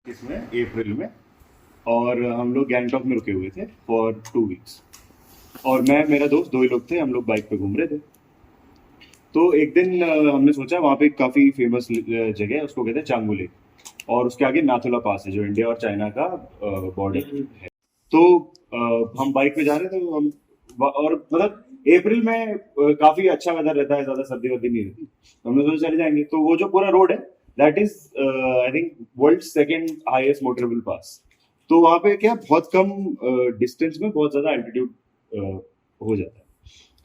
इसमें अप्रैल में। और हम लोग गैंगटॉक में रुके हुए थे फॉर 2 वीक्स। और मैं मेरा दोस्त दो ही लोग थे, हम लोग बाइक पे घूम रहे थे। तो एक दिन हमने सोचा वहाँ पे काफ़ी फेमस जगह है, उसको कहते हैं चांगू लेक। और उसके आगे नाथुला पास है जो इंडिया और चाइना का बॉर्डर है। तो हम बाइक पे जा रहे थे, तो और मतलब अप्रैल में काफी अच्छा वेदर रहता है, ज्यादा सर्दी वर्दी नहीं रहती, तो हमने सोचा चले जाएंगे। तो वो जो पूरा रोड है, that is I think world second highest motorable pass. तो वहां पे क्या बहुत कम डिस्टेंस में बहुत ज्यादा एल्टीट्यूड हो जाता है।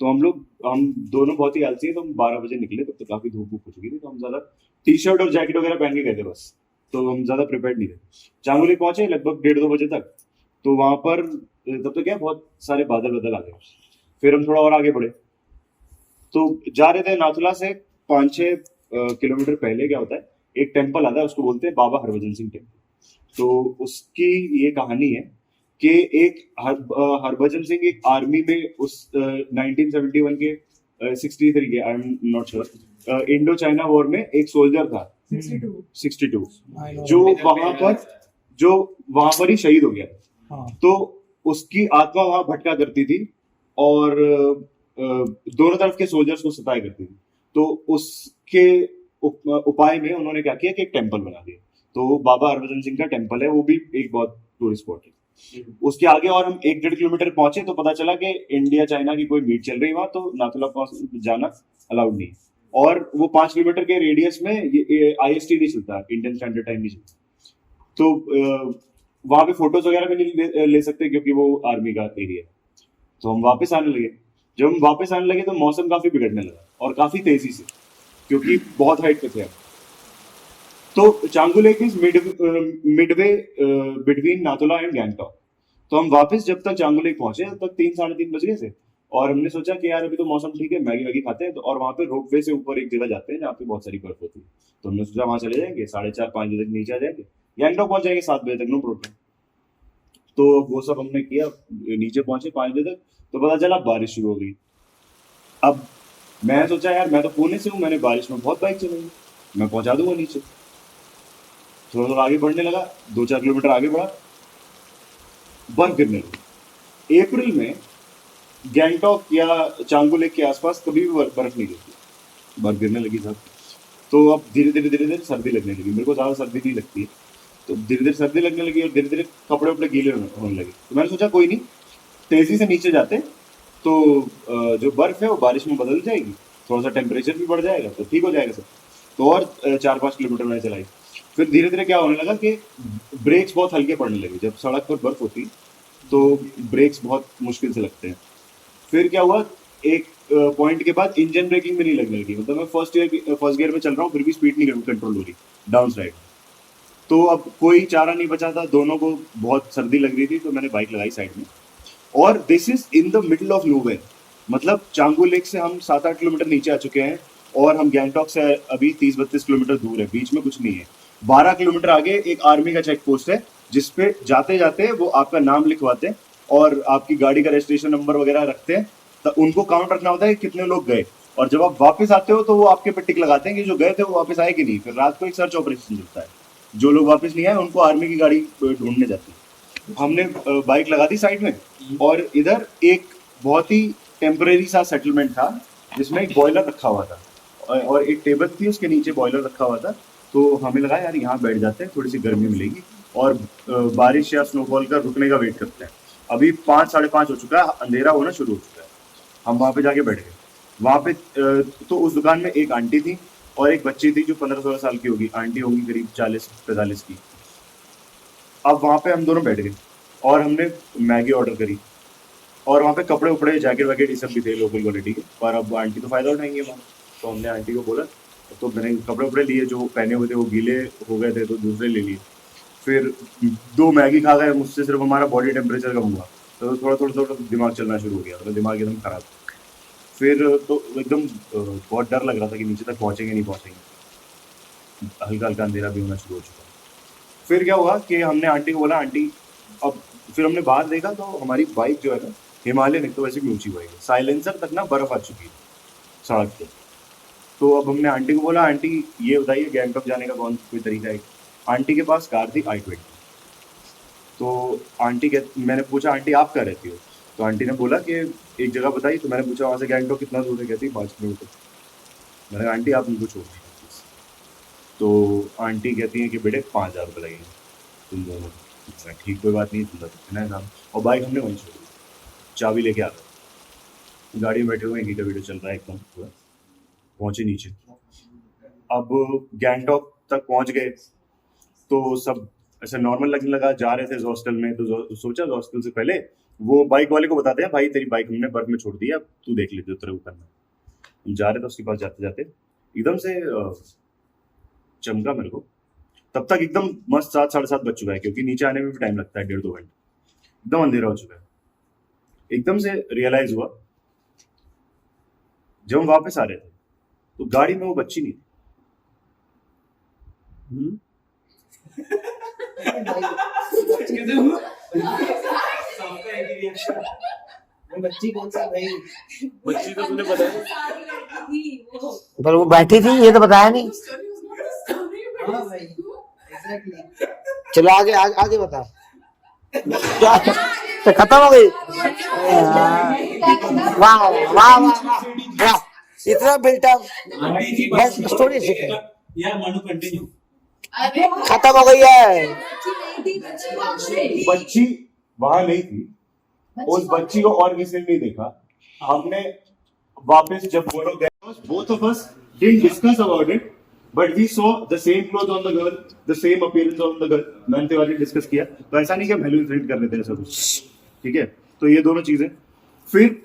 तो हम दोनों बहुत ही आलसी हैं, तो हम 12 बजे निकले, तब तो काफी धूप हो चुकी थी, तो हम ज्यादा टी शर्ट और जैकेट वगैरह पहन के गए थे बस। तो हम ज्यादा प्रिपेयर्ड नहीं थे। चांगुली पहुंचे लगभग 1:30-2 बजे तक। तो वहां पर तब तो क्या बहुत सारे बादल बादल आ गए। फिर हम थोड़ा और आगे बढ़े, तो जा रहे थे नाथुला से 5-6 किलोमीटर पहले क्या होता है, एक टेम्पल आता है, उसको बोलते हैं बाबा हरभजन सिंह टेम्पल। तो उसकी ये कहानी है कि एक हरभजन सिंह एक आर्मी में उस 1971 के 63 के, I am not sure, Indo China war में एक सोल्जर था। 62 जो वहां पर जो वहां पर ही शहीद हो गया। हाँ। तो उसकी आत्मा वहां भटका करती थी और दोनों तरफ के सोल्जर्स को सताया करती थी। तो उसके उपाय में उन्होंने क्या किया कि एक टेम्पल बना दिया। तो बाबा हरभजन सिंह का टेम्पल है, वो भी एक बहुत टूरिस्ट स्पॉट है। उसके आगे और हम 1-1.5 किलोमीटर पहुंचे तो पता चला कि इंडिया चाइना की कोई मीट चल रही है वहां, तो नाथुला पास जाना अलाउड नहीं है। और वो 5 किलोमीटर के रेडियस में ये IST नहीं चलता, इंडियन स्टैंडर्ड टाइम नहीं चलता। तो वहां पे फोटोज वगैरह भी नहीं ले सकते क्योंकि वो आर्मी का एरिया है। तो हम वापस आने लगे। जब हम वापस आने लगे तो मौसम काफी बिगड़ने लगा और काफी तेजी से, क्योंकि बहुत हाइट पे थे हम। तो Changu lake is midway between Nathula and Gangtok. तो हम वापस जब तक चांगू लेक पहुंचे तब तक 3-3:30 बज गए थे। और हमने सोचा कि यार अभी तो मौसम ठीक है, मैगी वैगी खाते हैं। तो और वहां पे रोपवे से ऊपर एक जगह जाते हैं जहाँ पे बहुत सारी बर्फ होती है। तो हमने सोचा वहां चले जाएंगे, 4:30-5 बजे तक नीचे आ जाएंगे, गैंगटॉक पहुंच जाएंगे 7 बजे तक, नो प्रॉब्लम। तो वो सब हमने किया, नीचे पहुंचे 5 बजे तक, तो पता चला बारिश शुरू हो गई। अब मैं सोचा यार मैं तो पुणे से हूँ, मैंने बारिश में बहुत बाइक चलाई, मैं पहुंचा दूंगा नीचे। थोड़ा थोड़ा आगे बढ़ने लगा, 2-4 किलोमीटर आगे बढ़ा, बर्फ गिरने लगी। अप्रैल में गैंगटॉक या चांगू लेक के आसपास कभी भी बर्फ नहीं गिरती, बर्फ गिरने लगी सब। तो अब धीरे धीरे सर्दी लगने लगी, मेरे को ज्यादा सर्दी नहीं लगती है। तो धीरे धीरे सर्दी लगने लगी और धीरे धीरे कपड़े वपड़े गीले होने लगे। तो मैंने सोचा कोई नहीं, तेजी से नीचे जाते तो जो बर्फ है वो बारिश में बदल जाएगी, थोड़ा सा टेम्परेचर भी बढ़ जाएगा, तो ठीक हो जाएगा सब। तो और 4-5 किलोमीटर मैंने चलाई। फिर धीरे धीरे क्या होने लगा कि ब्रेक्स बहुत हल्के पड़ने लगे। जब सड़क पर बर्फ होती तो ब्रेक्स बहुत मुश्किल से लगते हैं। फिर क्या हुआ, एक पॉइंट के बाद इंजन ब्रेकिंग में नहीं लगने लगी। मतलब मैं फर्स्ट गियर में चल रहा हूँ, फिर भी स्पीड नहीं कंट्रोल हो रही डाउन साइड। तो अब कोई चारा नहीं बचा था, दोनों को बहुत सर्दी लग रही थी, तो मैंने बाइक लगाई साइड में। और this is in the middle of nowhere. मतलब चांगू लेक से हम 7-8 किलोमीटर नीचे आ चुके हैं और हम गैंगटॉक से अभी 30-32 किलोमीटर दूर है, बीच में कुछ नहीं है। 12 किलोमीटर आगे एक आर्मी का चेक पोस्ट है, जिसपे जाते जाते वो आपका नाम लिखवाते हैं और आपकी गाड़ी का रजिस्ट्रेशन नंबर वगैरह रखते हैं। तो उनको काउंट रखना होता है कि कितने लोग गए। और जब आप वापस आते हो तो वो आपके पे टिक लगाते हैं कि जो गए थे वो वापस आए कि नहीं। फिर रात को एक सर्च ऑपरेशन चलता है, जो लोग वापस नहीं आए उनको आर्मी की गाड़ी ढूंढने जाती है। हमने बाइक लगा दी साइड में, और इधर एक बहुत ही टेम्परेरी सा सेटलमेंट था जिसमें एक बॉयलर रखा हुआ था और एक टेबल थी, उसके नीचे बॉयलर रखा हुआ था। तो हमें लगा यार यहाँ बैठ जाते हैं, थोड़ी सी गर्मी मिलेगी और बारिश या स्नोफॉल का रुकने का वेट करते हैं। अभी 5-5:30 हो चुका है, अंधेरा होना शुरू हो चुका है। हम वहाँ पे जाके बैठ गए। वहाँ पे तो उस दुकान में एक आंटी थी और एक बच्ची थी जो 15-16 साल की होगी, आंटी होगी करीब 40-45 की। अब वहाँ पे हम दोनों बैठ गए और हमने मैगी ऑर्डर करी। और वहाँ पे कपड़े उपड़े जैकेट वैकेट ये सब भी थे लोकल क्वालिटी के, पर अब आंटी तो फायदा उठाएंगे वहाँ। तो हमने आंटी को बोला, तो मैंने कपड़े उपड़े लिए, जो पहने हुए थे वो गीले हो गए थे तो दूसरे ले लिए। फिर 2 मैगी खा गए, मुझसे सिर्फ हमारा बॉडी टेम्परेचर कम हुआ, तो थोड़ा दिमाग चलना शुरू हो गया, मतलब दिमाग एकदम खराब। फिर तो एकदम बहुत डर लग रहा था कि नीचे तक पहुँचेंगे नहीं पहुँचेंगे। हल्का हल्का अंधेरा भी होना शुरू हो चुका। फिर क्या हुआ कि हमने आंटी को बोला, आंटी अब, फिर हमने बाहर देखा तो हमारी बाइक जो है ना, हिमालयन, एक तो वैसे भी ऊंची बाइक है, साइलेंसर तक ना बर्फ आ चुकी है सड़क पे। तो अब हमने आंटी को बोला, आंटी ये बताइए गैंगटॉक जाने का कौन कोई तरीका है। आंटी के पास कार थी i20। तो आंटी के मैंने पूछा आंटी आप कहाँ रहती हो? तो आंटी ने बोला कि एक जगह बताई। तो मैंने पूछा वहाँ से गैंगटॉक कितना दूर है? कहती 5 किलोमीटर। मैंने कहा आंटी आप उनको छोड़ दीजिए प्लीज। तो आंटी कहती हैं कि बेटे 5,000 रुपये लगेंगे तुम दोनों। मैं ठीक कोई बात नहीं, तुम है ना। और बाइक हमने वहीं छोड़ दी, चाबी लेके आ गए, गाड़ी में बैठे हुए हैं, का वीडियो चल रहा है एकदम पूरा। पहुंचे नीचे, अब गैंगटॉक तक पहुंच गए तो सब ऐसे नॉर्मल लगने लगा। जा रहे थे हॉस्टल में, तो सोचा हॉस्टल से पहले वो बाइक वाले को बताते हैं भाई तेरी बाइक हमने बर्फ में छोड़ दी है, अब तू देख लेते तेरे ऊपर में। हम जा रहे थे, उसके पास जाते जाते एकदम से चमका मेरे को। तब तक एकदम मस्त 7-7:30 बज चुका है, क्योंकि नीचे आने में भी टाइम लगता है 1.5-2 घंटे। एकदम अंधेरा हो चुका है। एकदम से रियलाइज हुआ जब हम वापस आ रहे थे तो गाड़ी में वो बच्ची नहीं थी। बच्ची कौन सा भाई? बच्ची तो तुमने बताया पर वो बैठी थी, ये तो बताया नहीं। हाँ भाई एग्जैक्टली। चलो आगे आगे, आगे बता। क्या तो खत्म हो गई? वाह वाह वाह वाह, इतना बिल्टअप। बस स्टोरी सीखे, यार मनु कंटिन्यू। खत्म हो गई है। बच्ची वहां नहीं थी, उस बच्ची को और किसी ने नहीं देखा। हमने वापस जब वो लोग गए, both of us didn't discuss about it, but we saw the same clothes on the girl, the same appearance on the girl। मैंने तो वाली डिस्कस किया, तो ऐसा नहीं कि हम हेलुसिनेट कर रहे थे ऐसा कुछ, ठीक है। तो ये दोनों चीजें। फिर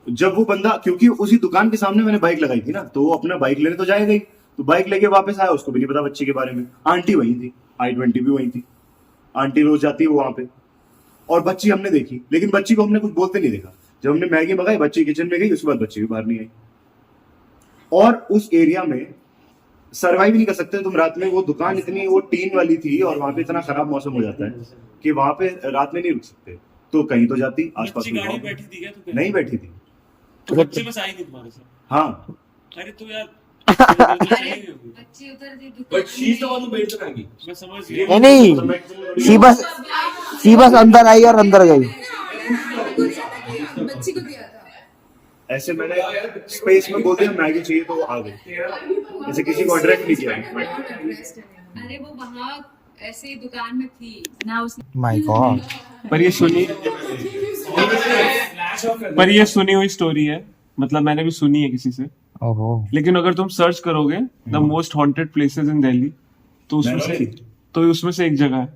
जब वो बंदा, क्योंकि उसी दुकान के सामने मैंने बाइक लगाई थी ना, तो वो अपना बाइक लेने तो जाएगा ही, तो बाइक लेके वापस आया। उसको भी नहीं पता बच्ची के बारे में। आंटी वहीं थी, i20 भी वहीं थी। आंटी रोज जाती है वो वहां पे, और बच्ची हमने देखी, लेकिन बच्ची को हमने कुछ बोलते नहीं देखा। जब हमने मैगी मंगाई, बच्ची किचन में गई, उसके बाद बच्ची भी बाहर नहीं आई। और उस एरिया में सर्वाइव नहीं कर सकते तुम रात में। वो दुकान इतनी, वो टीन वाली थी, और वहां पे इतना खराब मौसम हो जाता है कि वहां पे रात में नहीं रुक सकते। तो कहीं तो जाती आसपास में। गाड़ी बैठी थी क्या तू? नहीं बैठी थी, तो बच्चे बस आई थी तुम्हारे साथ? हाँ। अरे तू यार बच्ची उधर थी but she is the one who made the Maggi. मैं समझ गया। नहीं नहीं, सी बस अंदर आई और अंदर गई। बच्ची को दिया था। ऐसे मैंने स्पेस में बोल दिया मैगी चाहिए तो वो आ गई। ऐसे किसी को अट्रैक्ट नहीं किया। अरे वो वहाँ ऐसे ही दुकान में थी ना, उसने माय गॉड। पर ये सुनी हुई स्टोरी है, मतलब मैंने भी सुनी है किसी से। ओहो। लेकिन अगर तुम सर्च करोगे the most haunted places in Delhi, तो उसमें से एक जगह है,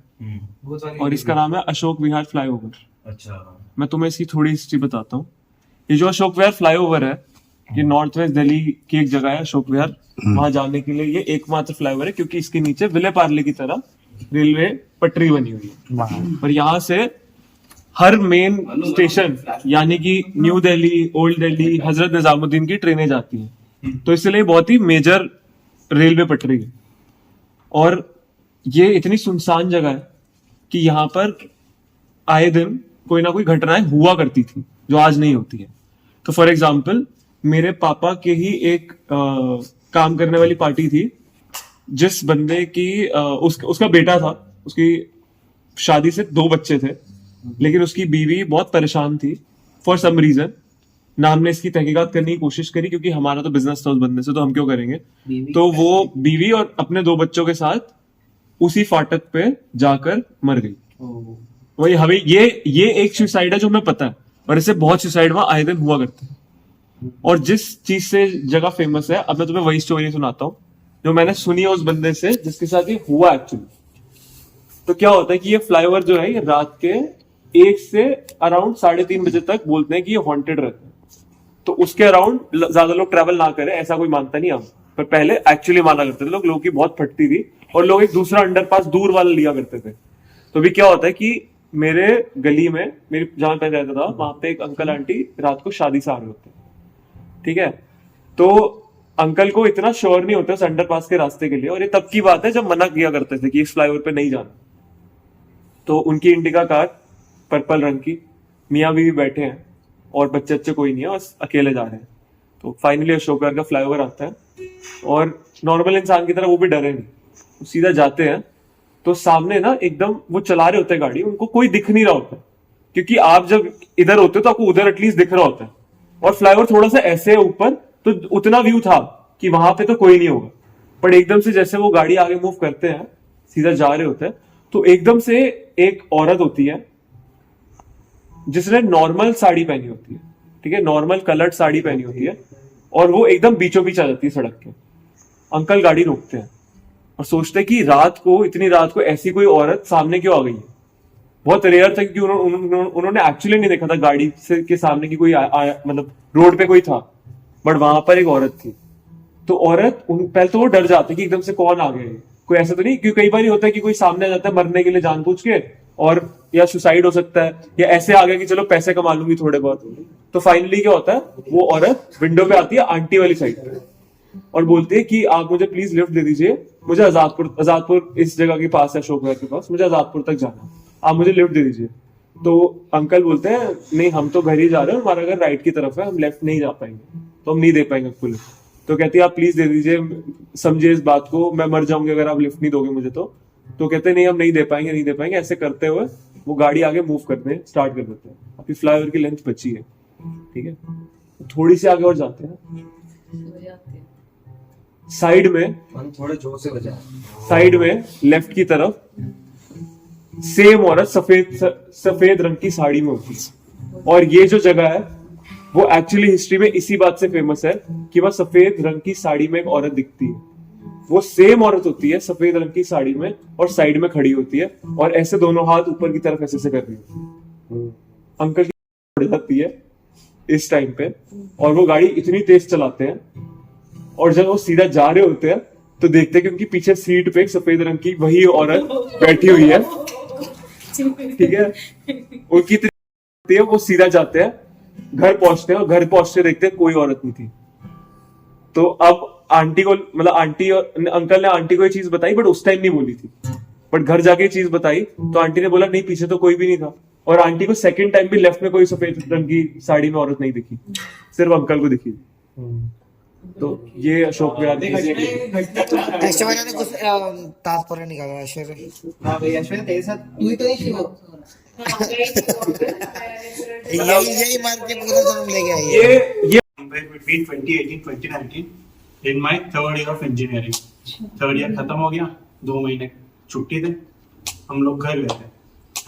और इसका नाम है अशोक विहार फ्लाईओवर। अच्छा, मैं तुम्हें इसकी थोड़ी हिस्ट्री बताता हूँ। ये जो अशोक विहार फ्लाईओवर है, ये नॉर्थ वेस्ट दिल्ली की एक जगह है अशोक विहार। वहां जाने के लिए ये एकमात्र फ्लाईओवर है, क्योंकि इसके नीचे विले पार्ले की तरह रेलवे पटरी बनी हुई है। और यहाँ से हर मेन स्टेशन, यानी कि न्यू दिल्ली, ओल्ड दिल्ली, हजरत निजामुद्दीन की ट्रेनें जाती हैं। तो इसलिए बहुत ही मेजर रेलवे पटरी है। और ये इतनी सुनसान जगह है कि यहाँ पर आए दिन कोई ना कोई घटनाएं हुआ करती थी, जो आज नहीं होती है। तो फॉर एग्जाम्पल, मेरे पापा के ही एक काम करने वाली पार्टी थी, जिस बंदे की उसका बेटा था, उसकी शादी से 2 बच्चे थे, लेकिन उसकी बीवी बहुत परेशान थी फॉर सम रीजन। ना हमने इसकी तहकीकात करने की कोशिश करी, क्योंकि हमारा तो बिजनेस था उस बंदे से, तो हम क्यों करेंगे। तो वो बीवी और अपने 2 बच्चों के साथ उसी फाटक पे जाकर मर गई। वही हमें ये एक सुसाइड है जो हमें पता है, और ऐसे बहुत सुसाइड वहां आए दिन हुआ करते हैं। और जिस चीज से जगह फेमस है, अब मैं तुम्हें वही स्टोरी सुनाता हूँ जो मैंने सुनी है उस बंदे से जिसके साथ ये हुआ एक्चुअली। तो क्या होता है कि ये फ्लाईओवर जो है, ये रात के 1 से अराउंड 3:30 बजे तक बोलते हैं कि ये हॉन्टेड रहता है। तो उसके अराउंड ज्यादा लोग ट्रैवल ना करें, ऐसा कोई मानता नहीं हम, पर पहले एक्चुअली माना करते थे लोग। लोगों की बहुत फटती थी, और लोग एक दूसरा अंडरपास दूर वाला लिया करते थे। तो भी क्या होता है कि मेरे गली में, मेरी जहां पे रहता था, वहां पे एक अंकल आंटी रात को शादी से आ रहे होते, ठीक है। तो अंकल को इतना श्योर नहीं होता उस अंडरपास के रास्ते के लिए, और ये तब की बात है जब मना किया करते थे कि इस फ्लाईओवर पे नहीं जाना। तो उनकी इंडिका कार पर्पल रंग की, मियाँ बीवी बैठे हैं, और बच्चे कोई नहीं है, बस अकेले जा रहे हैं। तो फाइनली अशोक विहार का फ्लाईओवर आता है, और नॉर्मल इंसान की तरह वो भी डरे नहीं, सीधा जाते हैं। तो सामने ना एकदम वो चला रहे होते हैं गाड़ी, उनको कोई दिख नहीं रहा होता, क्योंकि आप जब इधर होते हो तो आपको उधर एटलीस्ट दिख रहा होता है, और फ्लाईओवर थोड़ा सा ऐसे है ऊपर, तो उतना व्यू था कि वहां पे तो कोई नहीं होगा। पर एकदम से जैसे वो गाड़ी आगे मूव करते हैं, सीधा जा रहे होते हैं, तो एकदम से एक औरत होती है जिसने नॉर्मल साड़ी पहनी होती है, ठीक है, नॉर्मल कलर्ड साड़ी पहनी होती है, और वो एकदम बीचों बीच आ जाती है सड़क के। अंकल गाड़ी रोकते हैं और सोचते हैं कि रात को, इतनी रात को ऐसी कोई औरत सामने क्यों आ गई है। बहुत रेयर था, क्योंकि उन्होंने एक्चुअली नहीं देखा था गाड़ी से के सामने की कोई मतलब रोड पे कोई था, बट वहां पर एक औरत थी। तो औरत पहले तो वो डर जाते कि एकदम से कौन आ गया है, कोई ऐसा तो नहीं, क्योंकि कई बार होता है कि कोई सामने आ जाता है मरने के लिए जानबूझ के, और या सुसाइड हो सकता है, या ऐसे आ गया कि चलो पैसे कमा लूंगी थोड़े बहुत। तो फाइनली क्या होता है, वो औरत विंडो पे आती है आंटी वाली साइड पे, और बोलती है कि आप मुझे प्लीज लिफ्ट दे दीजिए, मुझे आजादपुर इस जगह के पास है, अशोक विहार के पास, मुझे आजादपुर तक जाना है, आप मुझे लिफ्ट दे दीजिए। तो अंकल बोलते हैं नहीं, हम तो घर ही जा रहे हैं, हमारा घर राइट की तरफ है, हम लेफ्ट नहीं जा पाएंगे, तो हम नहीं दे पाएंगे आपको लिफ्ट। तो कहती है आप प्लीज दे दीजिए, समझिए इस बात को, मैं मर जाऊंगी अगर आप लिफ्ट नहीं दोगे मुझे। तो कहते हैं नहीं, हम नहीं दे पाएंगे। ऐसे करते हुए वो गाड़ी आगे मूव करते हैं, स्टार्ट कर देते हैं। अभी फ्लाईओवर की लेंथ बची है, ठीक है, थोड़ी सी आगे और जाते हैं, साइड में, थोड़े जोर से बजा। साइड में लेफ्ट की तरफ सेम औरत सफेद रंग की साड़ी में होती है। और ये जो जगह है वो एक्चुअली हिस्ट्री में इसी बात से फेमस है कि वह सफेद रंग की साड़ी में एक औरत दिखती है। वो सेम औरत होती है सफेद रंग की साड़ी में, और साइड में खड़ी होती है, और ऐसे दोनों हाथ ऊपर की तरफ ऐसे कर रही है। अंकल की उड़ जाती है इस टाइम पे, और वो गाड़ी इतनी तेज चलाते हैं, और जब वो सीधा जा रहे होते हैं तो देखते हैं कि उनकी पीछे सीट पे एक सफेद रंग की वही औरत बैठी हुई है, ठीक है। उनकी इतनी, वो सीधा जाते हैं, घर पहुंचते हैं, और घर पहुंचते देखते हैं कोई औरत नहीं थी। तो अब आंटी को, मतलब आंटी और अंकल ने आंटी को ये चीज बताई, बट उस टाइम नहीं बोली थी, बट घर जाके ये चीज बताई, तो आंटी ने बोला नहीं, पीछे तो कोई भी नहीं था। और आंटी को सेकंड टाइम भी लेफ्ट में कोई सफेद रंग की साड़ी में औरत नहीं दिखी, सिर्फ अंकल को दिखी। तो ये अशोक विहार की ऐश्वर्या ने कुछ तात्पर्य निकाला। ऐश्वर्या, हाँ भाई, ऐश्वर्या तेरे साथ तू ही तो नहीं थी वो। यही मार के पूरा जन्म ले गया ये। between 2018-2019 in my third year of engineering. Third year खत्म हो गया, 2 महीने छुट्टी थे, हम लोग घर गए थे,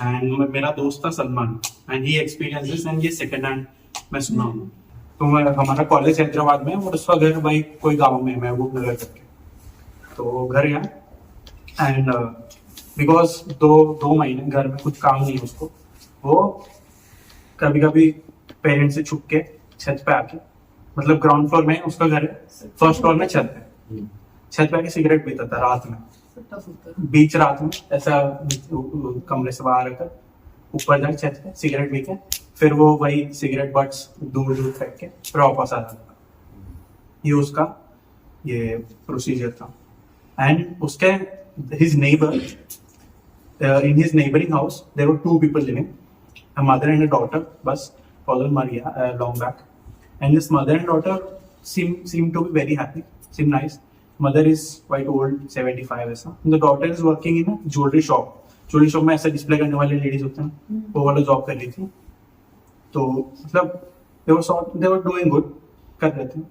एंड मेरा दोस्त था Salman, and he experiences, and ये सेकंड हैंड मैं सुना हूँ। तो हमारा कॉलेज हैदराबाद में, और उसका घर भाई कोई गाँव में, महबूब नगर करके। तो घर गया, एंड बिकॉज दो महीने घर में कुछ काम नहीं उसको, वो कभी कभी पेरेंट्स से छुप के छत पे आके, मतलब ग्राउंड फ्लोर में उसका घर है, फर्स्ट फ्लोर में छत है, छत पे आके सिगरेट पीता था रात में, बीच रात में ऐसा कमरे से बाहर आकर ऊपर जाके छत पे सिगरेट पी के, फिर वो वही सिगरेट बट्स दूर दूर फेंक के फिर वापस आ जाता था। ये उसका ये प्रोसीजर था। एंड उसके his neighbour, in his neighboring house there were 2 people living, a mother and a daughter. Bas father Maria long back, and this mother and daughter seem to be very happy, seem nice. Mother is quite old, 75 ऐसा, and the daughter is working in a jewelry shop में ऐसा display करने वाले ladies होते हैं, वो वाला job कर रही थी। तो मतलब they were doing good, कर रहे थे,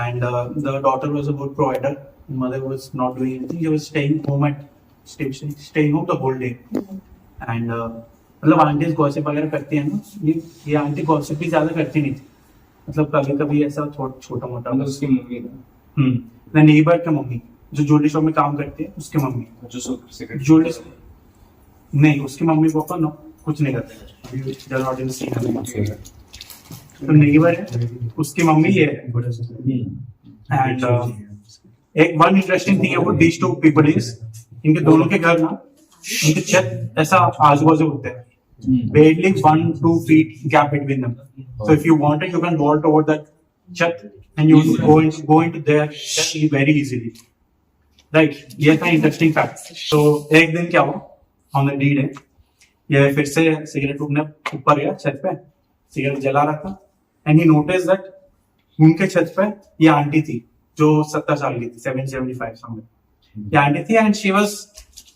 and the daughter was a good provider, mother was not doing anything, she was staying home the whole day. And मतलब आंटी गॉसिप वगैरह करती है ना, ये आंटी गॉसिप भी ज्यादा करती नहीं थी, मतलब कभी कभी ऐसा छोटा मोटा। उसकी मम्मी नेबर के मम्मी जो ज्वेलरी शॉप में काम करती है, उसकी मम्मी ज्वेलरी नहीं, उसकी मम्मी पापा नो कुछ नहीं करते, तो नेबर है, उसकी मम्मी ये है। एंड एक वन इंटरेस्टिंग थिंग है वो these 2 people is, इनके दोनों के घर ना, इनके छत ऐसा आजू बाजू होते हैं, barely 1-2 feet gap between them. So if you wanted, you can vault over that chat and you go into their chat very easily. Right? ये था इंटरेस्टिंग फैक्ट। तो एक दिन क्या हुआ, ऑन द डी डे, ये फिर से सिगरेट ऊपर गया छत पे, सिगरेट जला रहा था, एंड ही नोटिस दैट उनके छत पे ये आंटी थी जो 70 साल की थी, 75 समथिंग। ये आंटी थी, एंड शी वाज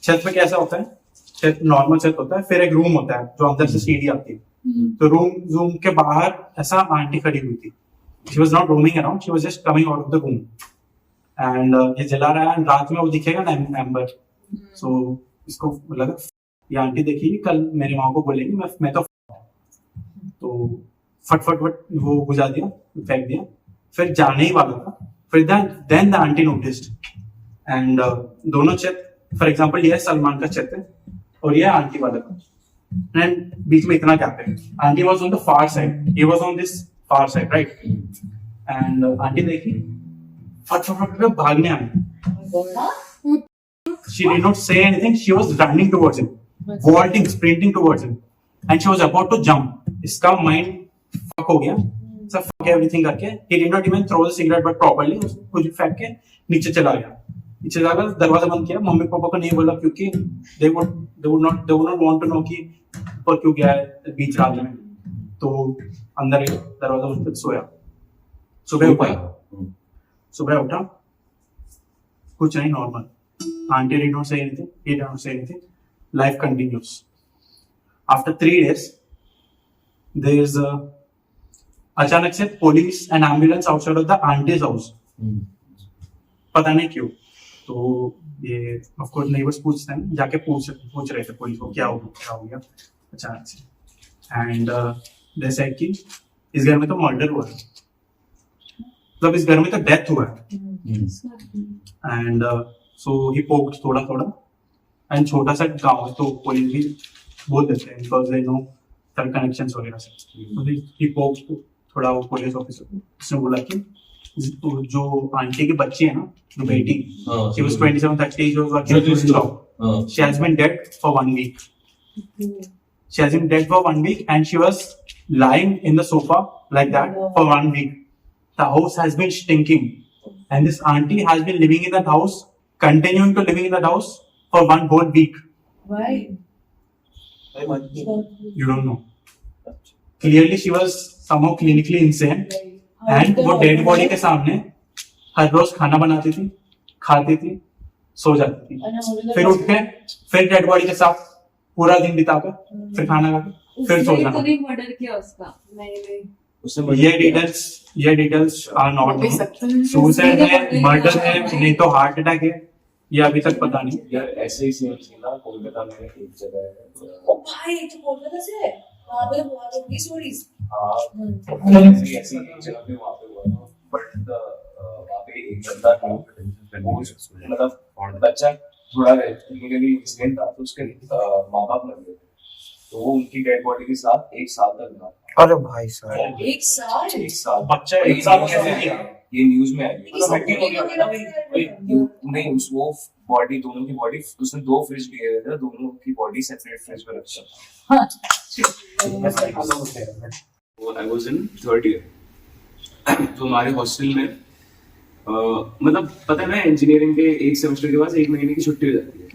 छत पे कैसा होता है, छत नॉर्मल छत होता है, फिर एक रूम होता है जो अंदर से सीढ़ी आती है। तो रूम के बाहर ऐसा आंटी खड़ी हुई थी। She was not roaming around, she was just coming out of the room and ये जला रहा है। रात में वो दिखेगा ना एम्बर, सो इसको लगा ये आंटी देखिए कल मेरी माँ को बोलेगी मैं तो फट वो बुझा दिया, फेंक दिया, फिर जाने ही वाला था। फिर then the aunty noticed and दोनों छत, फॉर एग्जांपल ये सलमान का छत है और ये आंटी वाला का, एंड बीच में इतना गैप है। Aunty was on the far side, he was on this far side, right. And aunty देखी फट भागने आई। She did not say anything. She was running towards him, vaulting, sprinting towards him, and she was about to jump. इसका mind fuck हो गया, सब fuck everything करके, he did not even throw the cigarette but properly उसको कुछ फेंक के नीचे चला गया। नीचे जाकर दरवाजा बंद किया। मम्मी पापा को नहीं बोला क्योंकि they would not want to know कि ऊपर क्यों गया है बीच रात में। तो अंदर एक दरवाजा बंद करके सोया। सुबह उठा कुछ नहीं, normal. Auntie did not say anything. He did not say anything. Life continues. After 3 days, there is अचानक से police and ambulance outside of the auntie's house. पता नहीं क्यों। तो ये of course neighbors पूछते हैं, जाके पूछ रहे थे पुलिस को क्या हो गया अचानक से। And they said कि इस घर में तो मर्डर हुआ है, मतलब इस घर में तो डेथ हुआ है। And so he poked थोड़ा एंड छोटा सा गांव है तो पुलिस भी बोल देते हैं because they know sir connections वगैरह से। तो he poked थोड़ा वो पुलिस ऑफिसर को, उसने बोला कि जो आंटी के बच्चे हैं ना, जो बेटी, she was 27-30 जो working in this job, she has been dead for 1 week. She has been dead for 1 week and she was lying in the sofa like that for 1 week. The house has been stinking and this auntie has been living in that house, continuing to living in that house for 1 whole week. Why? You don't know. Clearly she was somehow clinically insane and वो dead body के सामने हर रोज खाना बनाती थी, खाती थी, सो जाती थी, फिर उठ के फिर डेड बॉडी के साथ पूरा दिन बिताकर फिर खाना खाकर फिर सो जाना। मर्डर किया उसका? नहीं। ये डिटेल्स आर नॉट सुसाइड है, मर्डर है, नहीं तो हार्ट अटैक है, ये अभी तक पता नहीं। यार ऐसे ही सेम थी ना कोलकाता में एक जगह है। ओ भाई तो कोलकाता से है, वहाँ पे बहुत होगी स्टोरीज। ऐसी जगह पे वहाँ पे हुआ था, बट वहाँ पे एक बंदा था, मतलब बच्चा थोड़ा टेक्निकली इंसिडेंट था, तो उसके माँ बाप मर गए, तो वो उनकी डेड बॉडी के साथ 1 साल तक रहा। अरे भाई साहब, 1 साल? 1 साल बच्चा 1 साल कैसे किया? ये न्यूज में आई नहीं, उस वो बॉडी, दोनों की बॉडी, उसने 2 फ्रिज लिए थे, दोनों की बॉडी सेपरेट फ्रिज में रखा था। I was in 3rd year, तो हमारे हॉस्टल में मतलब पता है ना इंजीनियरिंग के 1 सेमेस्टर के बाद 1 महीने की छुट्टी हो जाती है,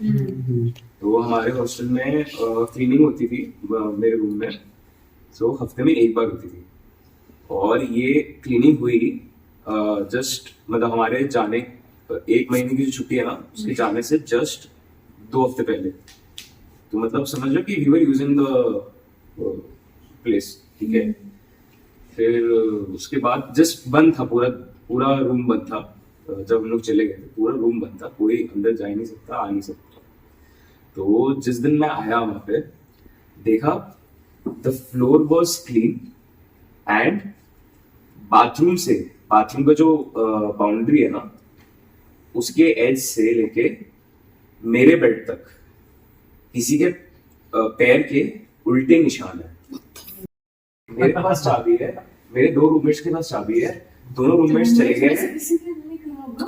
तो हमारे हॉस्टल में क्लीनिंग होती थी मेरे रूम में, सो हफ्ते में 1 बार होती थी। और ये क्लीनिंग हुई जस्ट मतलब हमारे जाने 1 महीने की जो छुट्टी है ना, उसके जाने से जस्ट 2 हफ्ते पहले, तो मतलब समझ लो कि we were using the place, ठीक है। फिर उसके बाद जस्ट बंद था, पूरा रूम बंद था। जब हम लोग चले गए थे पूरा रूम बंद था, कोई अंदर जा ही नहीं सकता, आ नहीं सकता। तो जिस दिन मैं आया वहां पे देखा the floor was clean and bathroom का जो बाउंड्री है ना, उसके एज से लेके मेरे बेड तक किसी के पैर के उल्टे निशान है। मेरे पास चाबी है, मेरे 2 रूममेट्स के पास चाबी है, दोनों रूममेट्स चले गए।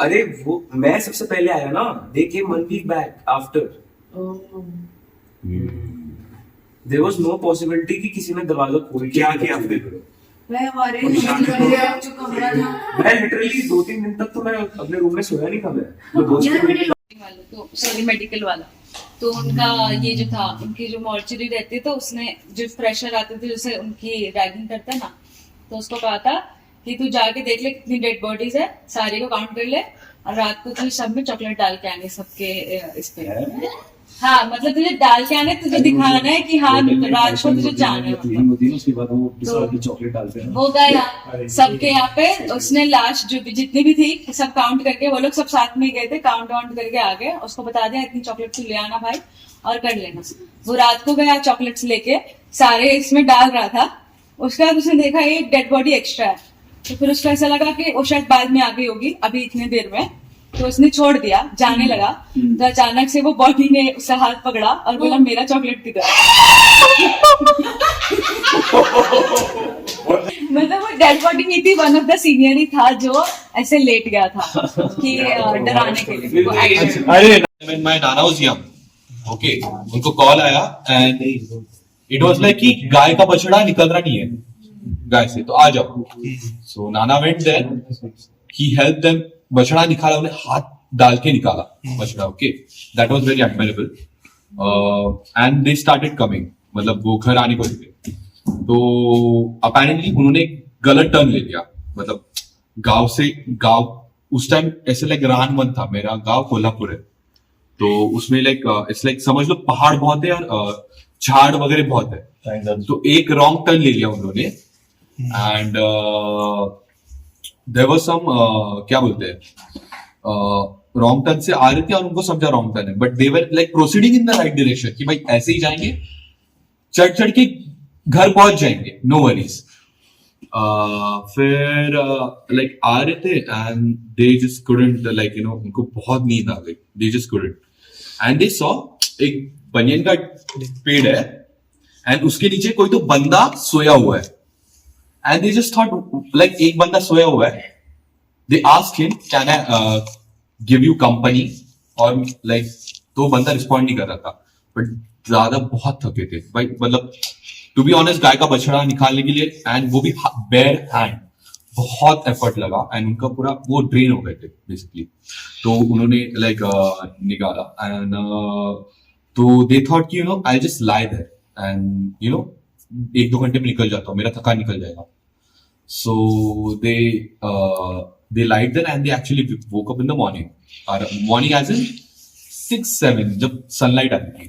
अरे वो मैं सबसे पहले आया ना, दे केम 1 week back after. There was no possibility कि किसी ने दरवाजा खोल के आके आप देख लो। मैं हमारे जो कमरा था, मैं लिटरली 2-3 दिन तक तो मैं अपने रूम में सोया नहीं था। मैं मेडिकल वाला तो उनका ये जो था, उनकी जो मॉर्चरी रहती, तो उसने जो फ्रेशर आते थे जैसे उनकी रैगिंग करता है ना, तो उसको कहा था कि तू जाके देख ले कितनी डेड बॉडीज है, सारी को काउंट कर ले और रात को तू सब में चॉकलेट डाल के आएंगे सबके इस पे। हाँ मतलब तुझे डाल के आना है, तुझे दिखाना है कि हाँ राज को तुझे जाना है क्लीनिंग होती है ना, उसके बाद वो तो- की चॉकलेट डालते हैं। वो गया सबके यहाँ पे, उसने लास्ट जो भी जितनी भी थी सब काउंट करके, वो लोग सब साथ में गए थे, काउंट वाउंट करके आ गए, उसको बता दिया इतनी चॉकलेट तू ले आना भाई और कर लेना। वो रात को गया चॉकलेट्स लेके, सारे इसमें डाल रहा था, उसके बाद उसने देखा ये डेड बॉडी एक्स्ट्रा है, तो फिर उसको ऐसा लगा कि वो शायद बाद में आ गई होगी अभी इतने देर में, तो उसने छोड़ दिया, जाने लगा, तो अचानक से वो बॉडी ने उसका हाथ पकड़ा और बोला मेरा चॉकलेट किधर मतलब वो डेड बॉडी नहीं थी, वन ऑफ द सीनियर ही था जो ऐसे लेट गया था कि डराने के लिए। वो actually- अरे when my nana was young, okay, उनको कॉल आया and it was like कि गाय का बछड़ा निकल रहा नहीं है गाय से, तो आ जाओ। So nana went there, he helped them, बछड़ा निकाला, उन्हें हाथ डाल के निकाला बछड़ा, okay, that was very admirable, and they started coming, मतलब वो घर आने को लगे, तो apparently उन्होंने गलत टर्न ले लिया, मतलब गांव से गांव, उस टाइम ऐसे लाइक रानवन था, मेरा गांव कोल्हापुर है, तो उसमें लाइक इट्स लाइक समझ लो पहाड़ बहुत है और झाड़ वगैरह बहुत है, तो एक रॉन्ग टर्न ले लिया उन्होंने एंड देयर वाज सम क्या बोलते हैं, रॉन्ग टर्न से आ रहे थे और उनको समझा रॉन्ग टर्न है, but they were like proceeding in the right direction कि भाई ऐसे ही जाएंगे, चढ़ चढ़ के घर पहुंच जाएंगे, नो वरीज। फिर लाइक आ रहे थे and they just couldn't, like you know, उनको बहुत नींद आ गई, they just couldn't and they saw एक बनियन का पेड़ है एंड उसके नीचे कोई तो बंदा सोया हुआ है and they just thought like एक बंदा सोया हुआ है, they asked him can I give you company, और लाइक तो बंदा रिस्पॉन्ड नहीं कर रहा था, बट ज्यादा बहुत थके थे भाई, मतलब टू बी ऑनेस्ट गाय का बछड़ा निकालने के लिए एंड वो भी बेयर हैंड, बहुत एफर्ट लगा एंड उनका पूरा वो ड्रेन हो गए थे बेसिकली, तो उन्होंने लाइक निकाला एंड तो दे थॉट कि you know I just lie there and you know 1-2 घंटे में निकल जाता हूँ, मेरा थकान निकल जाएगा, so they light there and they actually woke up in the morning, और मॉर्निंग एज इन 6-7 जब सनलाइट आती थी,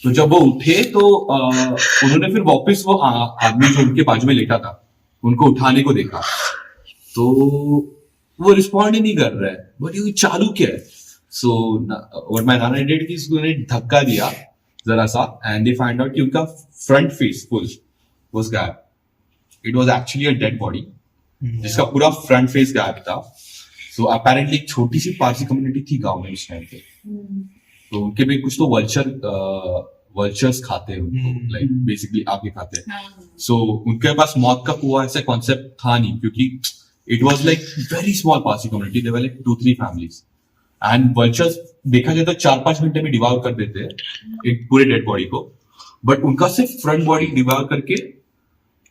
तो जब वो उठे तो उन्होंने फिर वापस वो आदमी जो उनके बाजू में लेटा था उनको उठाने को देखा, तो वो रिस्पॉन्ड ही नहीं कर रहा है, बट ये चालू क्या है, so what my Nana did कि उसने धक्का दिया जरा सा एंड दे फाइंड आउट कि उनका फ्रंट फेस फुल वाज गायब, it was actually a dead body जिसका पूरा फ्रंट फेस गायब था। सो अपेरेंटली एक छोटी सी पारसी कम्युनिटी थी गांव में उस टाइम पे, तो उनके भी कुछ तो वर्चर्स खाते हैं उनको, लाइक बेसिकली आके खाते हैं, सो उनके पास मौत का कुआं ऐसा कॉन्सेप्ट था नहीं, क्योंकि it was like very small Parsi community, there were like 2-3 families and vultures देखा जाए तो 4-5 घंटे में डिवाउर कर देते हैं एक पूरे डेड बॉडी को, बट उनका सिर्फ फ्रंट बॉडी डिवाउर करके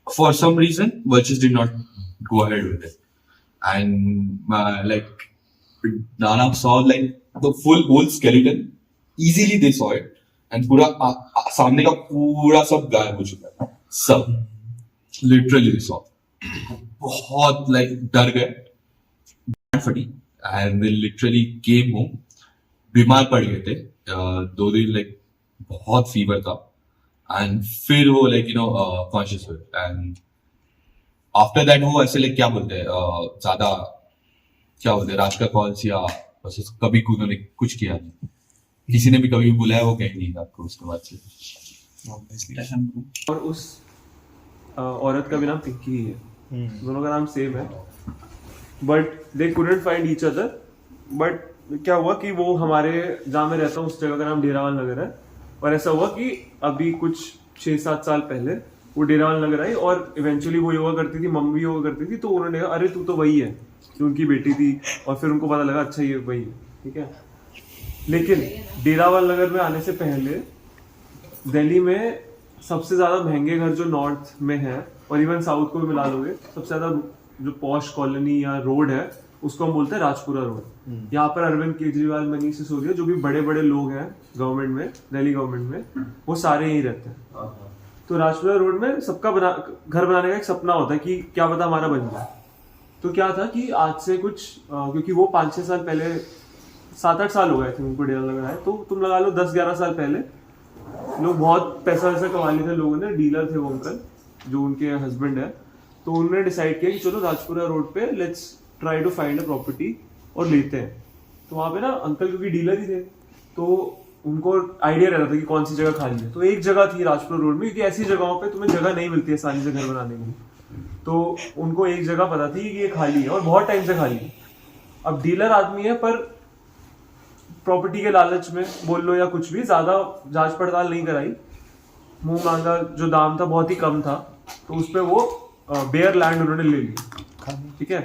for some reason vultures did not go ahead with it and like नाना saw like the full whole skeleton, easily they saw it and पूरा सामने का पूरा सब गायब हो चुका है, सब लिटरली सॉ, बहुत लाइक डर गए, फटी and they literally came home, बीमार पड़ गए थे 2 दिन, लाइक बहुत फीवर था एंड फिर वो लाइक यू नो कॉन्शियस हुए एंड आफ्टर दैट वो ऐसे लाइक क्या बोलते हैं ज्यादा क्या बोलते हैं राज का कॉल्स या बस कभी उन्होंने कुछ किया नहीं, किसी ने भी कभी बुलाया वो कहीं नहीं आपको उसके बाद से। और उस औरत का भी नाम पिंकी ही है, दोनों का नाम सेम है, but they couldn't find each other, but क्या हुआ कि वो हमारे जहाँ मैं रहता हूँ उस जगह का नाम डेरावाल नगर है, और ऐसा हुआ कि अभी कुछ 6-7 साल पहले वो डेरावाल नगर आई और इवेंचुअली वो योगा करती थी, मम्मी योगा करती थी, तो उन्होंने कहा अरे तू तो वही है जो उनकी बेटी थी, और फिर उनको पता लगा अच्छा ये वही है, ठीक है। लेकिन डेरावाल नगर में आने से पहले दिल्ली में सबसे ज्यादा महंगे घर जो नॉर्थ में है और इवन साउथ को भी मिला लोगे, सबसे ज्यादा जो पॉश कॉलोनी या रोड है उसको हम बोलते हैं राजपुरा रोड। यहाँ पर अरविंद केजरीवाल, मनीष सिसोदिया, जो भी बड़े बड़े लोग हैं गवर्नमेंट में, दिल्ली गवर्नमेंट में, वो सारे यहीं रहते हैं। तो राजपुरा रोड में सबका घर बनाने का एक सपना होता है कि क्या पता हमारा बन जाए। तो क्या था कि आज से कुछ क्योंकि वो 5-6 साल पहले 7-8 साल हो गए थे उनको डेरा लगाए, तो तुम लगा लो 10-11 साल पहले लोग बहुत पैसा वैसा कमा लिए थे लोगों ने, डीलर थे वो अंकल जो उनके हस्बैंड है, तो उन्होंने डिसाइड किया कि चलो राजपुरा रोड पे let's try to find a property और लेते हैं। तो वहाँ पे ना अंकल क्योंकि डीलर ही थे तो उनको आइडिया रहता था कि कौन सी जगह खाली है। तो एक जगह थी राजपुरा रोड में, क्योंकि ऐसी जगहों पे तुम्हें जगह नहीं मिलती आसानी से घर बनाने के लिए, तो उनको एक जगह पता थी कि ये खाली है और बहुत टाइम से खाली है। अब डीलर आदमी है पर प्रॉपर्टी के लालच में बोल लो या कुछ भी, ज्यादा जांच पड़ताल नहीं कराई, मुंह मांगा जो दाम था बहुत ही कम था, तो उस पे वो बेयर लैंड उन्होंने ले लिया। ठीक है,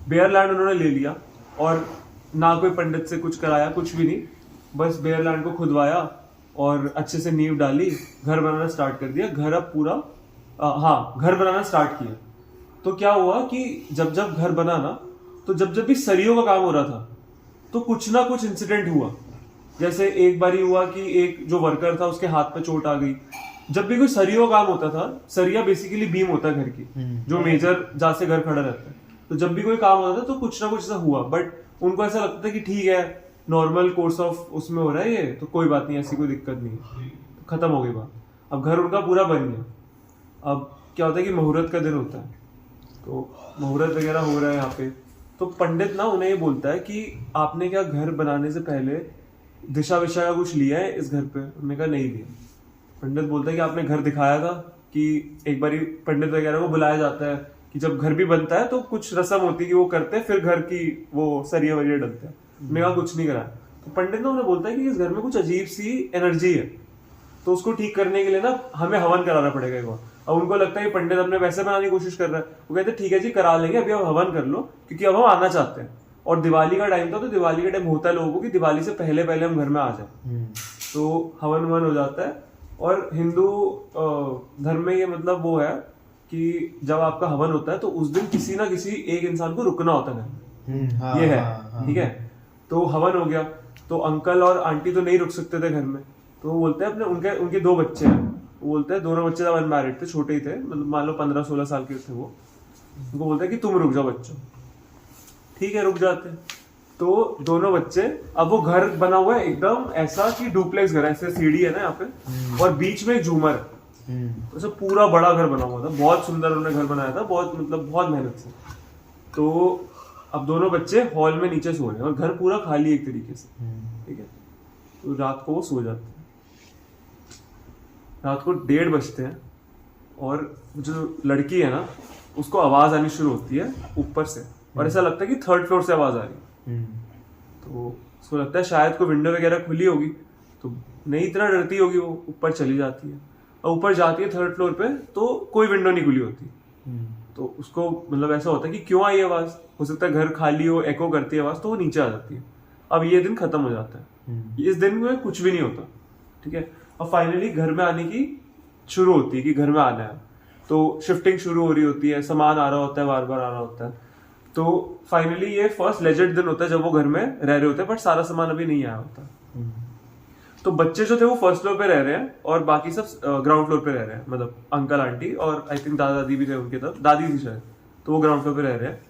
बेयर लैंड उन्होंने ले लिया और ना कोई पंडित से कुछ कराया, कुछ भी नहीं, बस बेयर लैंड को खुदवाया और अच्छे से नींव डाली, घर बनाना स्टार्ट कर दिया। घर अब पूरा घर बनाना स्टार्ट किया। तो क्या हुआ कि जब जब घर बना ना, तो जब जब भी सरियों का काम हो रहा था तो कुछ ना कुछ इंसिडेंट हुआ। जैसे एक बारी हुआ कि एक जो वर्कर था उसके हाथ पे चोट आ गई। जब भी कोई सरियों का काम होता था, सरिया बेसिकली बीम होता है घर की, जो मेजर जहाँ से घर खड़ा रहता है, तो जब भी कोई काम होता था तो कुछ ना कुछ ऐसा हुआ। बट उनको ऐसा लगता था कि ठीक है नॉर्मल कोर्स ऑफ उसमें हो रहा है ये, तो कोई बात नहीं, ऐसी कोई दिक्कत नहीं है, तो खत्म हो गई बात। अब घर उनका पूरा बन गया। अब क्या होता है कि मुहूर्त का दिन होता है, तो मुहूर्त वगैरह हो रहा है यहाँ पे, तो पंडित ना उन्हें ये बोलता है कि आपने क्या घर बनाने से पहले दिशा विशा का कुछ लिया है इस घर पे? उन्होंने कहा नहीं लिया। पंडित बोलता है कि आपने घर दिखाया था कि एक बारी पंडित वगैरह को बुलाया जाता है कि जब घर भी बनता है तो कुछ रस्म होती है कि वो करते हैं, फिर घर की वो सरिया वरिया डलते हैं। उन्होंने कहा कुछ नहीं करा। तो पंडित ना उन्हें बोलता है कि इस घर में कुछ अजीब सी एनर्जी है, तो उसको ठीक करने के लिए ना हमें हवन कराना पड़ेगा एक बार। अब उनको लगता है कि पंडित अपने पैसे बनाने की कोशिश कर रहा है। वो कहते हैं ठीक है जी करा लेंगे, अभी आप हवन कर लो, क्योंकि अब हम आना चाहते हैं। और दिवाली का टाइम था, तो दिवाली का टाइम होता है लोगों को कि दिवाली से पहले पहले हम घर में आ जाए। तो हवन ववन हो जाता है। और हिंदू धर्म में ये मतलब वो है कि जब आपका हवन होता है तो उस दिन किसी ना किसी एक इंसान को रुकना होता है। ये है ठीक है। तो हवन हो गया, तो अंकल और आंटी तो नहीं रुक सकते थे घर में, तो वो बोलते हैं अपने उनके 2 बच्चे हैं, वो बोलते हैं दोनों बच्चे अनमैरिड थे, छोटे ही थे, मतलब मान लो 15-16 साल के थे वो। उनको बोलते हैं कि तुम रुक जाओ बच्चों। ठीक है, रुक जाते हैं। तो दोनों बच्चे, अब वो घर बना हुआ है एकदम ऐसा कि डुप्लेक्स घर है, ऐसे सीढ़ी है ना यहाँ पे, और बीच में एक झूमर है, तो सब पूरा बड़ा घर बना हुआ था, बहुत सुंदर उन्होंने घर बनाया था, बहुत मेहनत से। तो अब दोनों बच्चे हॉल में नीचे सो रहे हैं और घर पूरा खाली एक तरीके से। ठीक है, तो रात को वो सो जाते हैं। रात को 1:30 बजते हैं और जो लड़की है ना उसको आवाज आनी शुरू होती है ऊपर से, और ऐसा लगता है कि 3rd फ्लोर से आवाज आ रही है। तो उसको लगता है शायद कोई विंडो वगैरह खुली होगी, तो नहीं इतना डरती होगी, वो ऊपर चली जाती है। और ऊपर जाती है 3rd फ्लोर पे, तो कोई विंडो नहीं खुली होती। तो उसको मतलब ऐसा होता है कि क्यों आई आवाज, हो सकता है घर खाली हो, एको करती है आवाज, तो वो नीचे आ जाती है। अब ये दिन खत्म हो जाता है। इस दिन में कुछ भी नहीं होता। ठीक है, और फाइनली घर में आने की शुरू होती है कि घर में आना है, तो शिफ्टिंग शुरू हो रही होती है, सामान आ रहा होता है, बार बार आ रहा होता है। तो फाइनली ये फर्स्ट लेजेंड दिन होता है जब वो घर में रह रहे होते हैं, बट सारा सामान अभी नहीं आया होता। तो बच्चे जो थे वो 1st फ्लोर पे रह रहे हैं और बाकी सब ग्राउंड फ्लोर पे रह रहे हैं, मतलब अंकल आंटी और आई थिंक दादा दादी भी थे उनके तब, दादी थी शायद, तो वो ग्राउंड फ्लोर पे रह रहे हैं।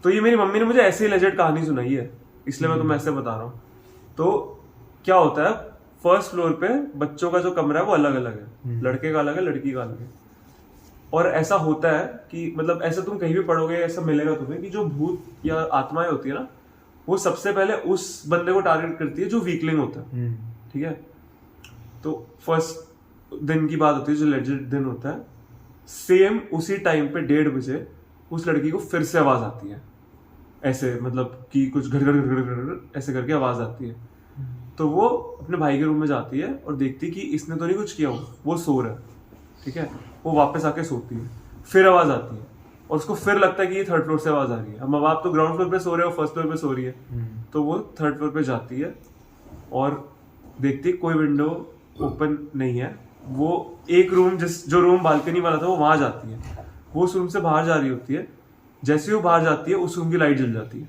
तो ये मेरी मम्मी ने मुझे ऐसे ही लेजेंड कहानी सुनाई है, इसलिए मैं तुम्हें ऐसे बता रहा हूँ। तो क्या होता है, 1st फ्लोर पे बच्चों का जो कमरा है वो अलग अलग है, लड़के का अलग है, लड़की का अलग है। और ऐसा होता है कि मतलब ऐसा तुम कहीं भी पढ़ोगे, ऐसा मिलेगा तुम्हें कि जो भूत या आत्माएं होती है ना, वो सबसे पहले उस बंदे को टारगेट करती है जो वीकलिंग होता है। ठीक है, तो 1st दिन की बात होती है जो लेजेंड दिन होता है, सेम उसी टाइम पे 1:30 बजे उस लड़की को फिर से आवाज आती है, ऐसे मतलब कि कुछ घर घर घर घर ऐसे करके आवाज आती है। तो वो अपने भाई के रूम में जाती है और देखती कि इसने तो नहीं कुछ किया, वो सो रहा है। ठीक है, वो वापस आके सोती है, फिर आवाज आती है और उसको फिर लगता है कि ये 3rd फ्लोर से आवाज आ रही है। अब आप तो ग्राउंड फ्लोर पे सो रहे हो, 1st फ्लोर पे सो रही है, तो वो 3rd फ्लोर पे जाती है और देखती कोई विंडो ओपन नहीं है। वो एक रूम जो रूम बालकनी वाला था वो वहां जाती है, वो उस रूम से बाहर जा रही होती है। जैसे ही वो बाहर जाती है उस रूम की लाइट जल जाती है।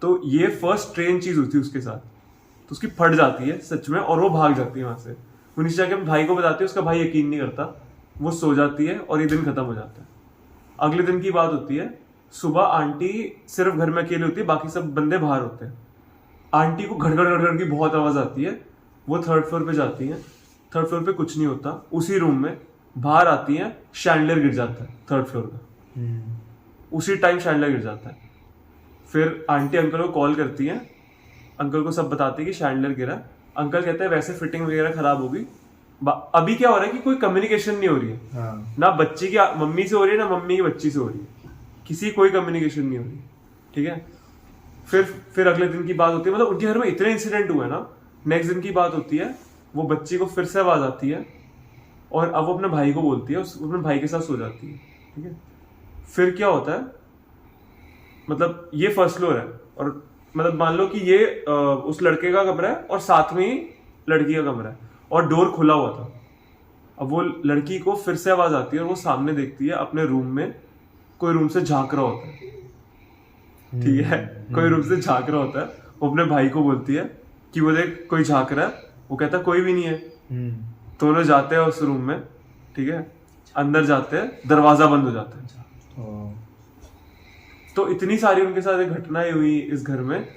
तो ये फर्स्ट ट्रेन चीज होती है उसके साथ, तो उसकी फट जाती है सच में और वो भाग जाती है वहां से। वो नीचे जाके भाई को बताती है, उसका भाई यकीन नहीं करता, वो सो जाती है और ये दिन खत्म हो जाता है। अगले दिन की बात होती है सुबह आंटी सिर्फ घर में अकेली होती है, बाकी सब बंदे बाहर होते हैं। आंटी को घड़ घड़ घड़ घड़ की बहुत आवाज आती है, वो 3rd फ्लोर पे जाती हैं। 3rd फ्लोर पे कुछ नहीं होता, उसी रूम में बाहर आती हैं, शैंडलर गिर जाता है 3rd फ्लोर का। उसी टाइम शैंडलर गिर जाता है। फिर आंटी अंकल को कॉल करती है, अंकल को सब बताती है कि शैंडलर गिरा। अंकल कहते हैं वैसे फिटिंग वगैरह खराब होगी। अभी क्या हो रहा है कि कोई कम्युनिकेशन नहीं हो रही है, ना बच्ची की मम्मी से हो रही है, ना मम्मी की बच्ची से हो रही है, किसी कोई कम्युनिकेशन नहीं हो रही। ठीक है, फिर अगले दिन की बात होती है, मतलब उनके घर में इतने इंसिडेंट हुए ना, नेक्स्ट दिन की बात होती है, वो बच्ची को फिर से आवाज आती है और अब वो अपने भाई को बोलती है, अपने भाई के साथ सो जाती है। ठीक है, फिर क्या होता है, मतलब ये 1st फ्लोर है और मतलब मान लो कि ये उस लड़के का कमरा है और साथ में ही लड़की का कमरा है और डोर खुला हुआ था। अब वो लड़की को फिर से आवाज आती है और वो सामने देखती है अपने रूम में कोई रूम से झांक रहा होता है। ठीक है, कोई रूम से झांक रहा होता है। वो अपने भाई को बोलती है कि वो देख कोई झांक रहा है। वो कहता है कोई भी नहीं है। दोनों जाते हैं उस रूम में। ठीक है, अंदर जाते हैं, दरवाजा बंद हो जाता है। तो इतनी सारी उनके साथ घटनाएं हुई इस घर में।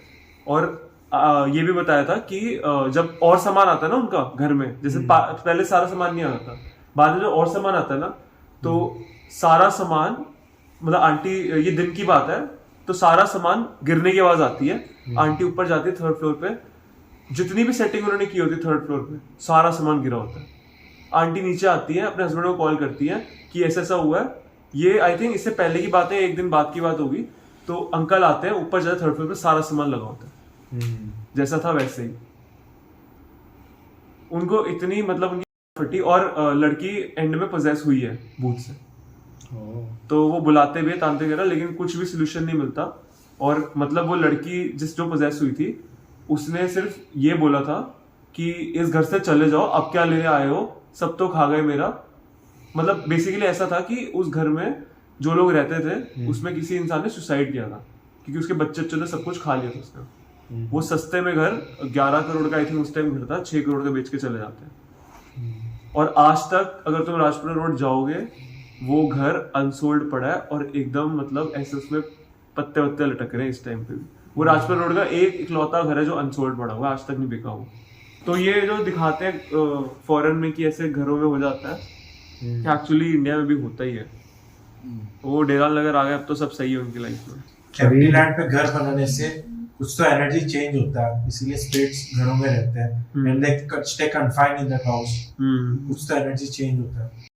और ये भी बताया था कि जब और सामान आता है ना उनका घर में, जैसे पहले सारा सामान नहीं आता था, बाद में जो और सामान आता है ना, तो सारा सामान, मतलब आंटी, ये दिन की बात है, तो सारा सामान गिरने की आवाज आती है। आंटी ऊपर जाती है 3rd फ्लोर पे, जितनी भी सेटिंग उन्होंने की होती है 3rd फ्लोर पे, सारा सामान गिरा होता है। आंटी नीचे आती है, अपने हस्बैंड को कॉल करती है कि ऐसा ऐसा हुआ है। ये आई थिंक इससे पहले की बात है, एक दिन बाद की बात होगी। तो अंकल आते हैं, ऊपर जाते 3rd फ्लोर पे, सारा सामान लगा होता है जैसा था वैसे ही। उनको इतनी मतलब उनकी फटी, और लड़की एंड में पोजेस हुई है भूत से। तो वो बुलाते भी तांते वगैरह, लेकिन कुछ भी सोल्यूशन नहीं मिलता। और मतलब वो लड़की जो पोजेस हुई थी, उसने सिर्फ ये बोला था कि इस घर से चले जाओ, अब क्या लेने आए हो, सब तो खा गए मेरा। मतलब बेसिकली ऐसा था कि उस घर में जो लोग रहते थे उसमें किसी इंसान ने सुसाइड किया था, क्योंकि उसके बच्चे ने सब कुछ खा लिया था उसने। वो सस्ते में घर 11 करोड़ का आई थिंक उस टाइम घर था, 6 करोड़ का बेच के चले जाते हैं। और आज तक अगर तुम राजपुरा रोड जाओगे, वो घर अनसोल्ड पड़ा है और एकदम मतलब ऐसे उसमें पत्ते वत्ते लटक रहे हैं इस टाइम पे भी। वो राजपुरा रोड का एक इकलौता घर है जो अनसोल्ड पड़ा हुआ है, आज तक नहीं बिका हुआ। तो ये जो दिखाते हैं फॉरेन में कि ऐसे घरों में हो जाता है, एक्चुअली इंडिया में भी होता ही है। वो डेराल नगर आ गए, अब तो सब सही है उनकी लाइफ में। कैपिटल लैंड पे घर बनाने से कुछ तो एनर्जी चेंज होता है, इसीलिए स्पिरिट्स घरों में रहते हैं, and they stay confined in that house. कुछ तो एनर्जी चेंज होता है।